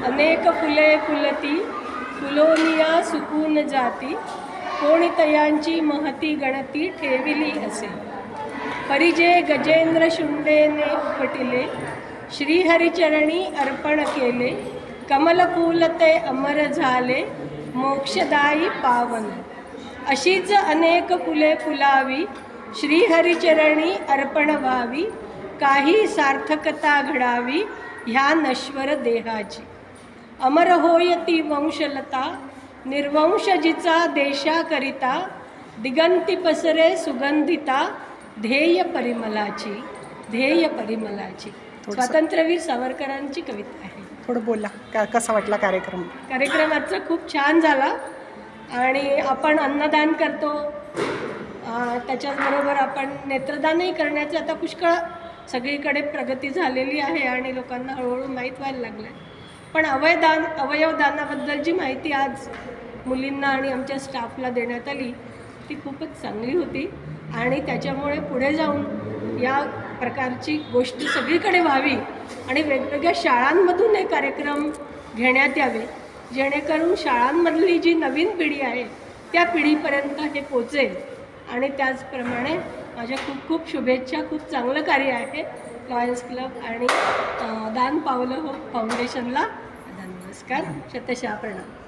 अनेक फुले फुलती फुलोनिया सुकून जाती, कोणी तयांची महती गणती ठेविली असे. परिजे गजेंद्र शुंडेने उपटिले, श्रीहरिचरणी अर्पण केले. कमलफूल ते अमर झाले, मोक्षदायी पावन. अशीच अनेक फुले फुलावी, श्रीहरिचरणी अर्पण व्हावी. काही सार्थकता घडावी ह्या नश्वर देहाची. अमर होय ती वंशलता, निर्वंश जिचा देशाकरिता. दिगंती पसरे सुगंधिता, ध्येय परिमलाची. ध्येय परिमलाची. स्वातंत्र्यवीर सावरकरांची कविता आहे. थोडं बोला, कसा वाटला कार्यक्रम? कार्यक्रमाचा खूप छान झाला. आणि आपण अन्नदान करतो, त्याच्याचबरोबर आपण नेत्रदानही करण्याचे आता पुष्कळ सगळीकडे प्रगती झालेली आहे आणि लोकांना हळूहळू माहीत व्हायला लागलं आहे. पण अवयवदानाबद्दल जी माहिती आज मुलींना आणि आमच्या स्टाफला देण्यात आली ती खूपच चांगली होती. आणि त्याच्यामुळे पुढे जाऊन या प्रकारची गोष्ट सगळीकडे व्हावी आणि वेगवेगळ्या शाळांमधून हे कार्यक्रम घेण्यात यावे, जेणेकरून शाळांमधली जी नवीन पिढी आहे त्या पिढीपर्यंत हे पोचेल. आणि त्याचप्रमाणे माझ्या खूप खूप शुभेच्छा. खूप चांगलं कार्य आहे लॉयन्स क्लब आणि दान पावलं हो फाउंडेशनला. नमस्कार, शतशः प्रणाम.